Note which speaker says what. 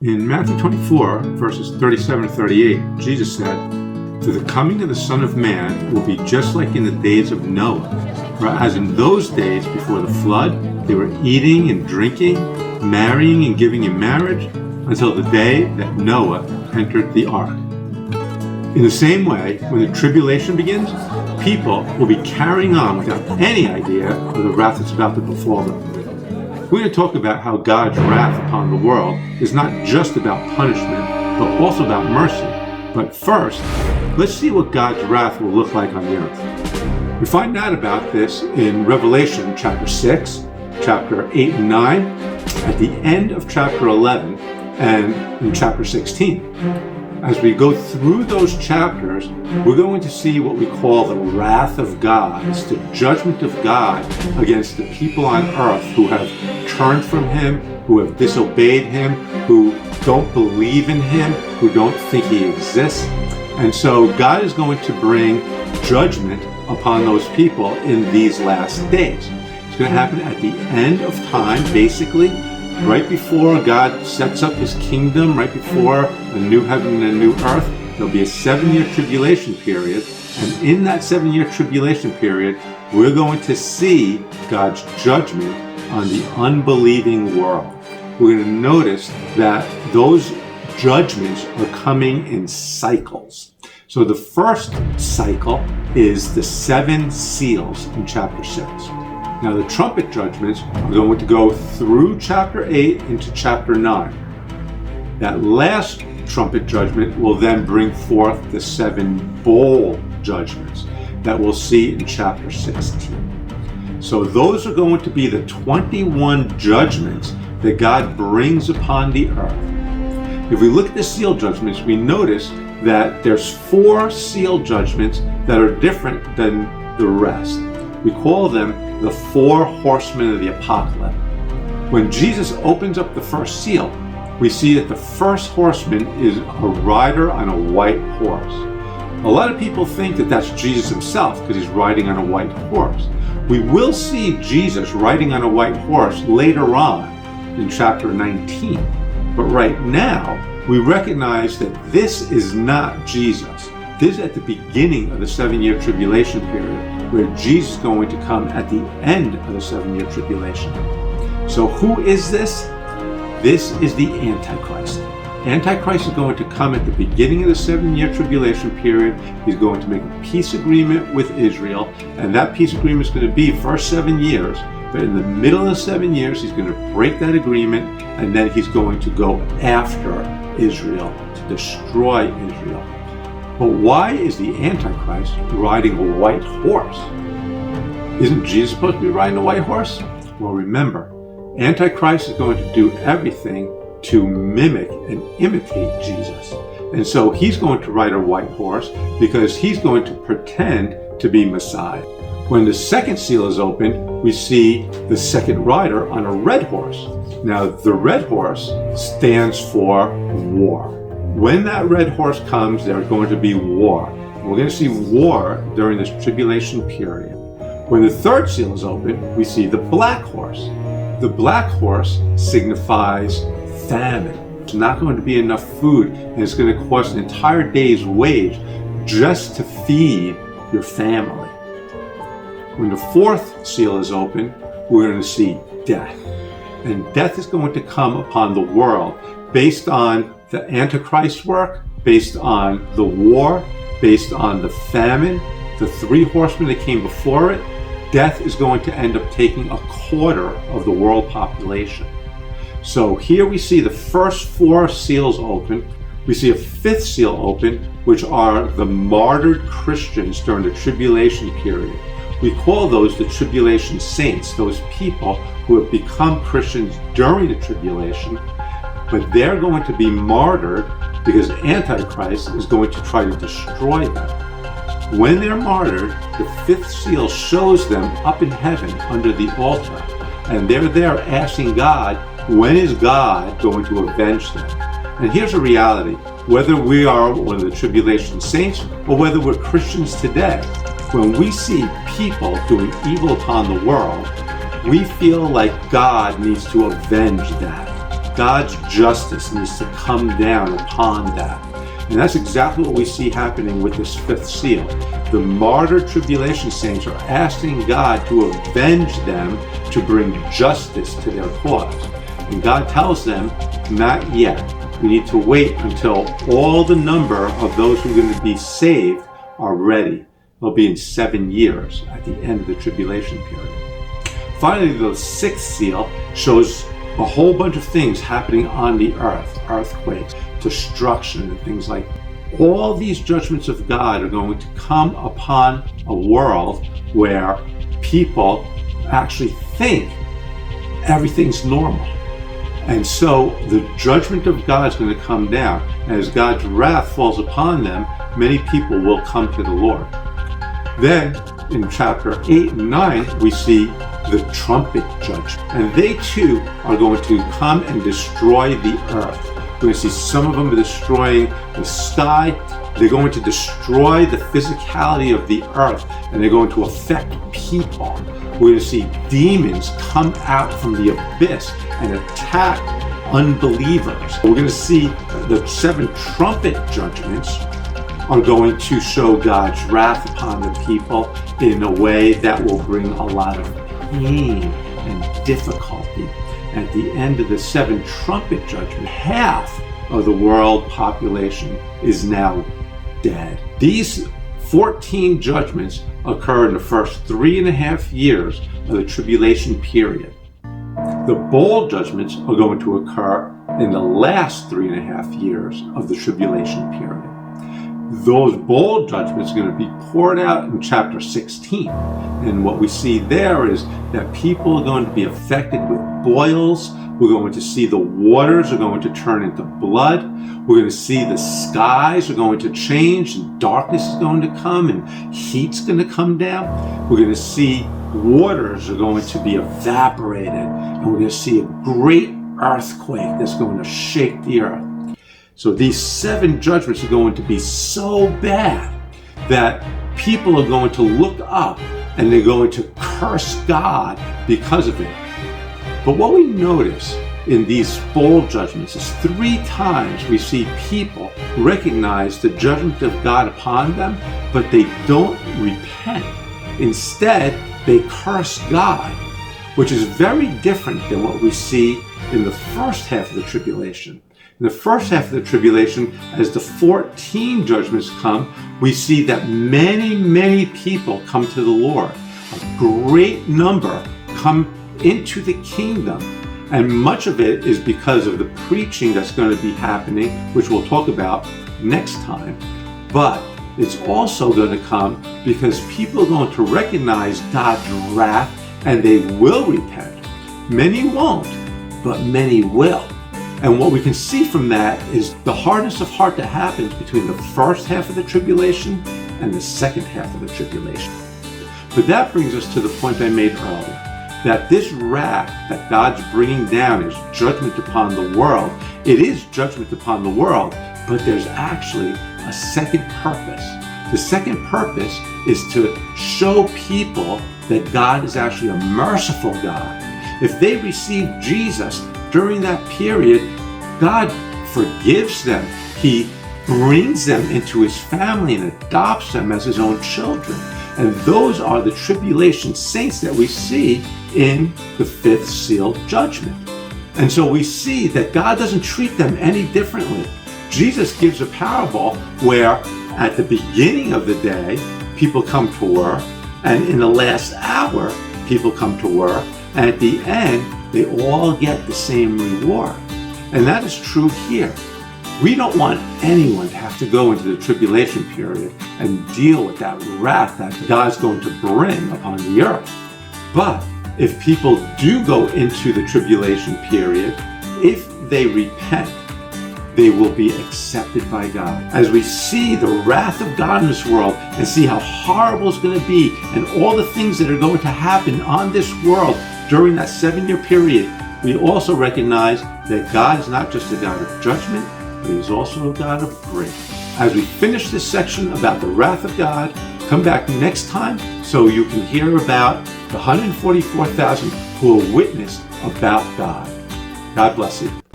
Speaker 1: In Matthew 24, verses 37 to 38, Jesus said, "For the coming of the Son of Man will be just like in the days of Noah. For as in those days before the flood, they were eating and drinking, marrying and giving in marriage, until the day that Noah entered the ark." In the same way, when the tribulation begins, people will be carrying on without any idea of the wrath that's about to befall them. We're going to talk about how God's wrath upon the world is not just about punishment, but also about mercy. But first, let's see what God's wrath will look like on the earth. We find out about this in Revelation chapter 6, chapter 8 and 9, at the end of chapter 11, and in chapter 16. As we go through those chapters, we're going to see what we call the wrath of God. It's the judgment of God against the people on earth who have turned from Him, who have disobeyed Him, who don't believe in Him, who don't think He exists. And so God is going to bring judgment upon those people in these last days. It's going to happen at the end of time, basically, right before God sets up His kingdom, right before a new heaven and a new earth. There'll be a 7-year tribulation period, and in that 7-year tribulation period, we're going to see God's judgment on the unbelieving world. We're going to notice that those judgments are coming in cycles. So the first cycle is the 7 seals in chapter 6. Now the trumpet judgments are going to go through chapter 8 into chapter 9. That last trumpet judgment will then bring forth the 7 bowl judgments that we'll see in chapter 16. So those are going to be the 21 judgments that God brings upon the earth. If we look at the seal judgments, we notice that there's 4 seal judgments that are different than the rest. We call them the 4 horsemen of the apocalypse. When Jesus opens up the first seal, we see that the first horseman is a rider on a white horse. A lot of people think that that's Jesus himself because he's riding on a white horse. We will see Jesus riding on a white horse later on in chapter 19. But right now, we recognize that this is not Jesus. This is at the beginning of the 7-year tribulation period, where Jesus is going to come at the end of the 7-year tribulation. So who is this? This is the Antichrist. Antichrist is going to come at the beginning of the 7-year tribulation period. He's going to make a peace agreement with Israel, and that peace agreement is going to be for 7 years. But in the middle of the 7 years, he's going to break that agreement, and then he's going to go after Israel to destroy Israel. But why is the Antichrist riding a white horse? Isn't Jesus supposed to be riding a white horse? Well, remember, Antichrist is going to do everything to mimic and imitate Jesus. And so he's going to ride a white horse because he's going to pretend to be Messiah. When the second seal is opened, we see the second rider on a red horse. Now, the red horse stands for war. When that red horse comes, there's going to be war. We're going to see war during this tribulation period. When the third seal is open, we see the black horse. The black horse signifies famine. There's not going to be enough food, and it's going to cost an entire day's wage just to feed your family. When the fourth seal is open, we're going to see death. And death is going to come upon the world based on the Antichrist work, based on the war, based on the famine, the 3 horsemen that came before it. Death is going to end up taking a quarter of the world population. So here we see the first 4 seals open. We see a 5th seal open, which are the martyred Christians during the tribulation period. We call those the tribulation saints, those people who have become Christians during the tribulation, but they're going to be martyred because Antichrist is going to try to destroy them. When they're martyred, the 5th seal shows them up in heaven under the altar, and they're there asking God, when is God going to avenge them? And here's a reality, whether we are one of the tribulation saints or whether we're Christians today, when we see people doing evil upon the world, we feel like God needs to avenge that. God's justice needs to come down upon that. And that's exactly what we see happening with this fifth seal. The martyred tribulation saints are asking God to avenge them, to bring justice to their cause. And God tells them, not yet. We need to wait until all the number of those who are going to be saved are ready. They'll be in 7 years at the end of the tribulation period. Finally, the sixth seal shows a whole bunch of things happening on the earth, earthquakes, destruction, and things like that. All these judgments of God are going to come upon a world where people actually think everything's normal. And so the judgment of God is going to come down. As God's wrath falls upon them, many people will come to the Lord. Then in chapter 8 and 9, we see the trumpet judgment. And they too are going to come and destroy the earth. We're going to see some of them destroying the sky. They're going to destroy the physicality of the earth, and they're going to affect people. We're going to see demons come out from the abyss and attack unbelievers. We're going to see the 7 trumpet judgments are going to show God's wrath upon the people in a way that will bring a lot of pain and difficulty. At the end of the 7 trumpet judgment, half of the world population is now dead. These 14 judgments occur in the first 3.5 years of the tribulation period. The bowl judgments are going to occur in the last 3.5 years of the tribulation period. Those bowl judgments are going to be poured out in chapter 16. And what we see there is that people are going to be affected with boils. We're going to see the waters are going to turn into blood. We're going to see the skies are going to change, and darkness is going to come, and heat's going to come down. We're going to see waters are going to be evaporated, and we're going to see a great earthquake that's going to shake the earth. So these 7 judgments are going to be so bad that people are going to look up and they're going to curse God because of it. But what we notice in these bowl judgments is 3 times we see people recognize the judgment of God upon them, but they don't repent. Instead, they curse God, which is very different than what we see in the first half of the tribulation. In the first half of the tribulation, as the 14 judgments come, we see that many people come to the Lord. A great number come into the kingdom. And much of it is because of the preaching that's going to be happening, which we'll talk about next time. But it's also going to come because people are going to recognize God's wrath and they will repent. Many won't, but many will. And what we can see from that is the hardness of heart that happens between the first half of the tribulation and the second half of the tribulation. But that brings us to the point I made earlier, that this wrath that God's bringing down is judgment upon the world. It is judgment upon the world, but there's actually a second purpose. The second purpose is to show people that God is actually a merciful God. If they receive Jesus during that period, God forgives them. He brings them into his family and adopts them as his own children. And those are the tribulation saints that we see in the 5th seal judgment. And so we see that God doesn't treat them any differently. Jesus gives a parable where at the beginning of the day, people come to work, and in the last hour, people come to work, and at the end, they all get the same reward. And that is true here. We don't want anyone to have to go into the tribulation period and deal with that wrath that God's going to bring upon the earth. But if people do go into the tribulation period, if they repent, they will be accepted by God. As we see the wrath of God in this world and see how horrible it's going to be and all the things that are going to happen on this world during that 7-year period, we also recognize that God is not just a God of judgment, but he's also a God of grace. As we finish this section about the wrath of God, come back next time so you can hear about the 144,000 who will witness about God. God bless you.